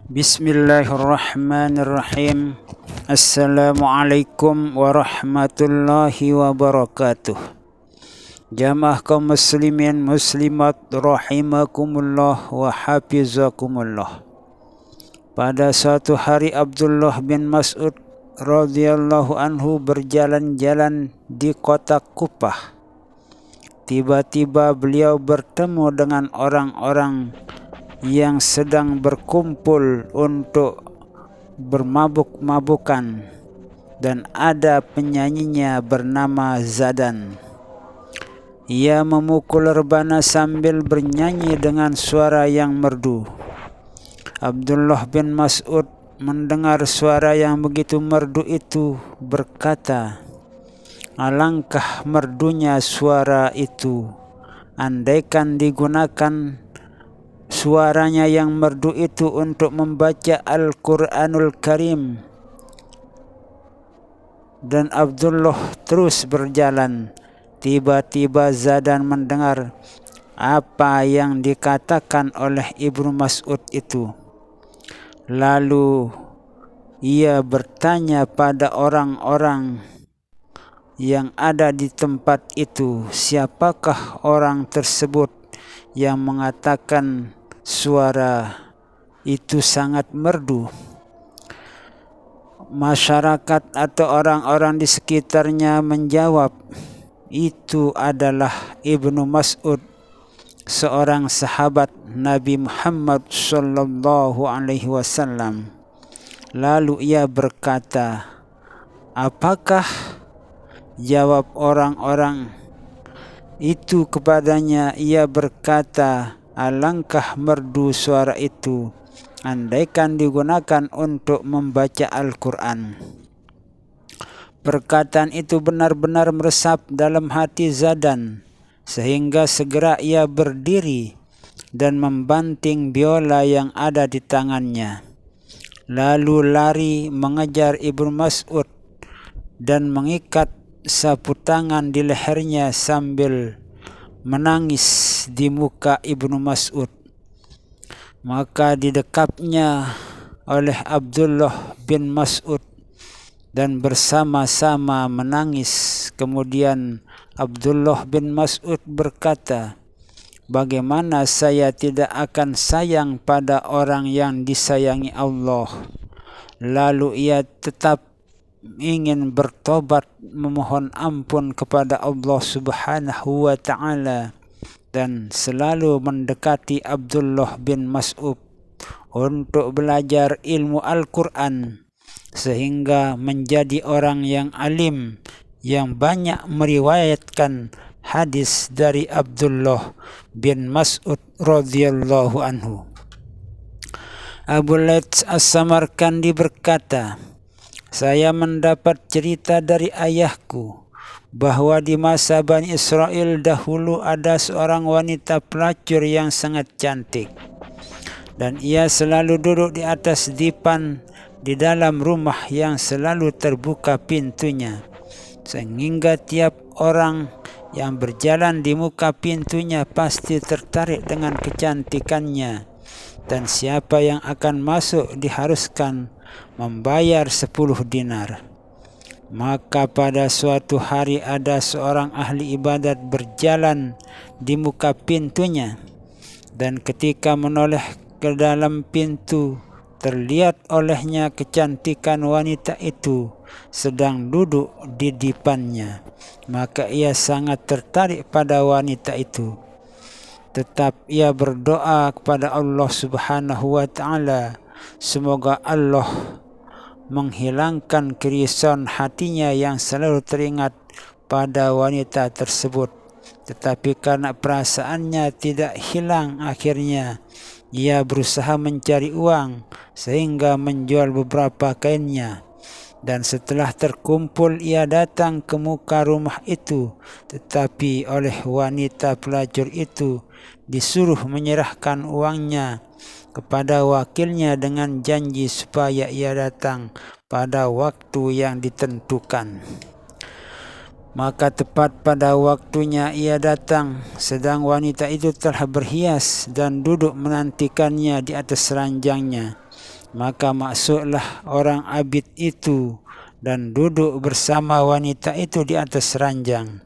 Bismillahirrahmanirrahim. Assalamualaikum warahmatullahi wabarakatuh. Jamaah kaum muslimin muslimat rahimakumullah wa hafizakumullah. Pada suatu hari Abdullah bin Mas'ud radhiyallahu anhu berjalan-jalan di kota Kufah. Tiba-tiba beliau bertemu dengan orang-orang yang sedang berkumpul untuk bermabuk-mabukan, dan ada penyanyinya bernama Zadan. Ia memukul rebana sambil bernyanyi dengan suara yang merdu. Abdullah bin Mas'ud mendengar suara yang begitu merdu itu, berkata, "Alangkah merdunya suara itu. Andaikan digunakan suaranya yang merdu itu untuk membaca Al-Quranul Karim." Dan Abdullah terus berjalan. Tiba-tiba Zadan mendengar apa yang dikatakan oleh Ibnu Mas'ud itu. Lalu ia bertanya pada orang-orang yang ada di tempat itu, siapakah orang tersebut yang mengatakan suara itu sangat merdu. Masyarakat atau orang-orang di sekitarnya menjawab, itu adalah Ibnu Mas'ud, seorang sahabat Nabi Muhammad sallallahu alaihi wasallam. Lalu ia berkata, "Apakah?" Jawab orang-orang itu kepadanya. Ia berkata, "Alangkah merdu suara itu, andaikan digunakan untuk membaca Al-Quran." Perkataan itu benar-benar meresap dalam hati Zadan, sehingga segera ia berdiri dan membanting biola yang ada di tangannya. Lalu lari mengejar Ibnu Mas'ud dan mengikat sapu tangan di lehernya sambil menangis di muka Ibnu Mas'ud. Maka didekapnya oleh Abdullah bin Mas'ud dan bersama-sama menangis. Kemudian Abdullah bin Mas'ud berkata, "Bagaimana saya tidak akan sayang pada orang yang disayangi Allah?" Lalu ia tetap ingin bertobat, memohon ampun kepada Allah Subhanahu wa ta'ala, dan selalu mendekati Abdullah bin Mas'ud untuk belajar ilmu Al-Quran, sehingga menjadi orang yang alim yang banyak meriwayatkan hadis dari Abdullah bin Mas'ud radhiyallahu anhu. Abu Laits As-Samarkandi berkata, "Saya mendapat cerita dari ayahku bahwa di masa Bani Israel dahulu ada seorang wanita pelacur yang sangat cantik, dan ia selalu duduk di atas dipan di dalam rumah yang selalu terbuka pintunya, sehingga tiap orang yang berjalan di muka pintunya pasti tertarik dengan kecantikannya, dan siapa yang akan masuk diharuskan membayar 10 dinar. Maka pada suatu hari ada seorang ahli ibadat berjalan di muka pintunya, dan ketika menoleh ke dalam pintu, terlihat olehnya kecantikan wanita itu sedang duduk di dipannya. Maka ia sangat tertarik pada wanita itu. Tetap ia berdoa kepada Allah Subhanahu wa ta'ala, semoga Allah menghilangkan kerisauan hatinya yang selalu teringat pada wanita tersebut. Tetapi karena perasaannya tidak hilang, akhirnya ia berusaha mencari uang sehingga menjual beberapa kainnya. Dan setelah terkumpul, ia datang ke muka rumah itu, tetapi oleh wanita pelacur itu disuruh menyerahkan uangnya kepada wakilnya dengan janji supaya ia datang pada waktu yang ditentukan. Maka tepat pada waktunya ia datang, sedang wanita itu telah berhias dan duduk menantikannya di atas ranjangnya. Maka masuklah orang abid itu dan duduk bersama wanita itu di atas ranjang.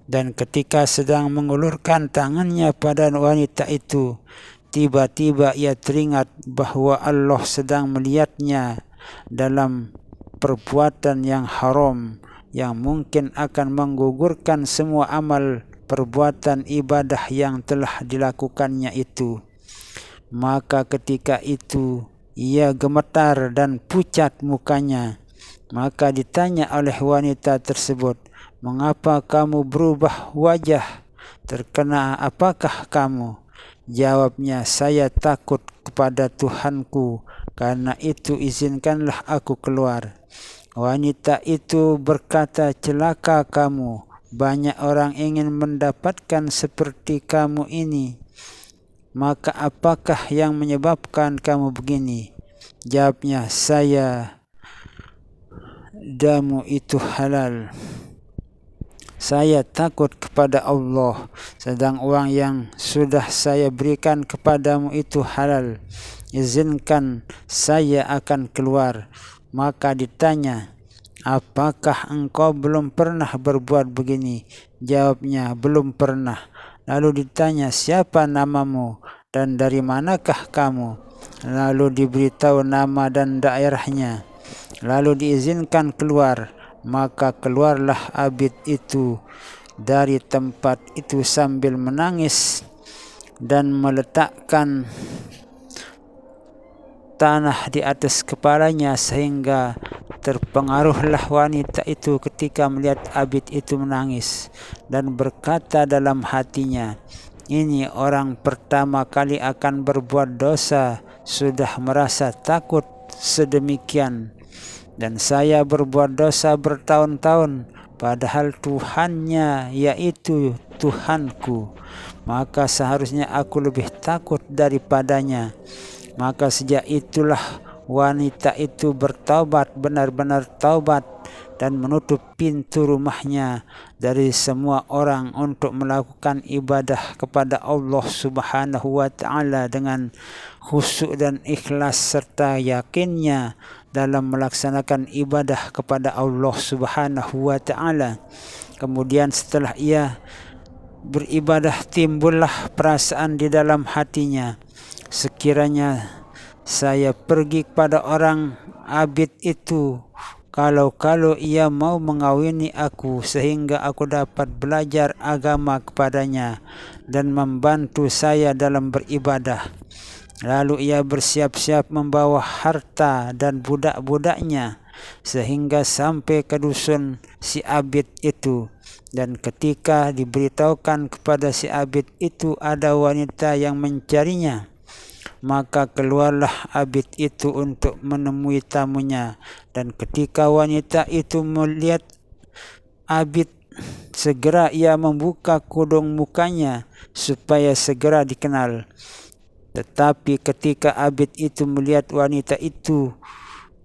Dan ketika sedang mengulurkan tangannya pada wanita itu, tiba-tiba ia teringat bahwa Allah sedang melihatnya dalam perbuatan yang haram yang mungkin akan menggugurkan semua amal perbuatan ibadah yang telah dilakukannya itu. Maka ketika itu ia gemetar dan pucat mukanya. Maka ditanya oleh wanita tersebut, "Mengapa kamu berubah wajah? Terkena apakah kamu?" Jawabnya, "Saya takut kepada Tuhanku, karena itu izinkanlah aku keluar." Wanita itu berkata, "Celaka kamu, banyak orang ingin mendapatkan seperti kamu ini. Maka apakah yang menyebabkan kamu begini?" Jawabnya, "Saya damu itu halal. Saya takut kepada Allah, sedang uang yang sudah saya berikan kepadamu itu halal. Izinkan saya akan keluar." Maka ditanya, "Apakah engkau belum pernah berbuat begini?" Jawabnya, "Belum pernah." Lalu ditanya, "Siapa namamu dan dari manakah kamu?" Lalu diberitahu nama dan daerahnya. Lalu diizinkan keluar. Maka keluarlah abid itu dari tempat itu sambil menangis dan meletakkan tanah di atas kepalanya, sehingga terpengaruhlah wanita itu ketika melihat abid itu menangis dan berkata dalam hatinya, "Ini orang pertama kali akan berbuat dosa, sudah merasa takut sedemikian. Dan saya berbuat dosa bertahun-tahun, padahal Tuhannya yaitu Tuhanku. Maka seharusnya aku lebih takut daripadanya." Maka sejak itulah wanita itu bertaubat, benar-benar taubat, dan menutup pintu rumahnya dari semua orang untuk melakukan ibadah kepada Allah Subhanahu wa Ta'ala dengan khusyuk dan ikhlas serta yakinnya dalam melaksanakan ibadah kepada Allah Subhanahu wa Ta'ala. Kemudian setelah ia beribadah, timbullah perasaan di dalam hatinya, "Sekiranya saya pergi kepada orang abid itu, kalau ia mau mengawini aku, sehingga aku dapat belajar agama kepadanya dan membantu saya dalam beribadah." Lalu ia bersiap-siap membawa harta dan budak-budaknya sehingga sampai ke dusun si abid itu. Dan ketika diberitahukan kepada si abid itu ada wanita yang mencarinya, maka keluarlah abid itu untuk menemui tamunya. Dan ketika wanita itu melihat abid, segera ia membuka kudung mukanya supaya segera dikenal. Tetapi ketika abid itu melihat wanita itu,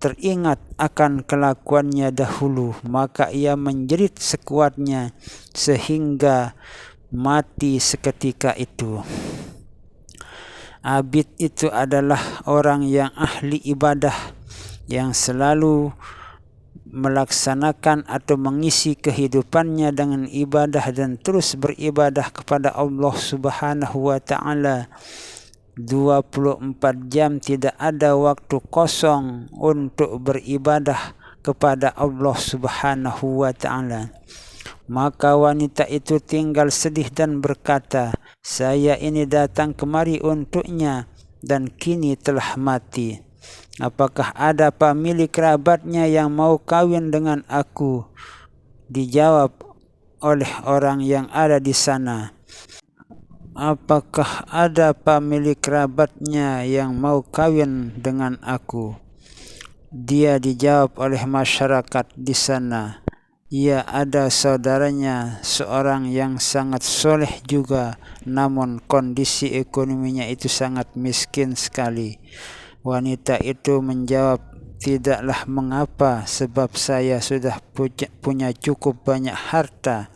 teringat akan kelakuannya dahulu, maka ia menjerit sekuatnya sehingga mati seketika itu. Abid itu adalah orang yang ahli ibadah, yang selalu melaksanakan atau mengisi kehidupannya dengan ibadah dan terus beribadah kepada Allah Subhanahu wa Ta'ala. 24 jam tidak ada waktu kosong untuk beribadah kepada Allah Subhanahu wa Ta'ala. Maka wanita itu tinggal sedih dan berkata, "Saya ini datang kemari untuknya dan kini telah mati. Apakah ada pemilik kerabatnya yang mau kawin dengan aku?" Dijawab oleh orang yang ada di sana, "Apakah ada pemilik kerabatnya yang mau kawin dengan aku?" Dia dijawab oleh masyarakat di sana, "Ya, ada saudaranya seorang yang sangat soleh juga, namun kondisi ekonominya itu sangat miskin sekali." Wanita itu menjawab, "Tidaklah mengapa, sebab saya sudah punya cukup banyak harta."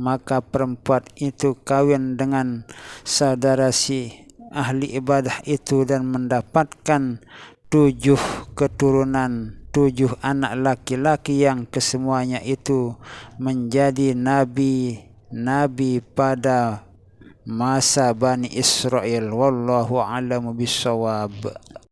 Maka perempuan itu kawin dengan saudara si ahli ibadah itu dan mendapatkan 7 keturunan, 7 anak laki-laki yang kesemuanya itu menjadi nabi pada masa Bani Israel. Wallahu a'lamu bissawab.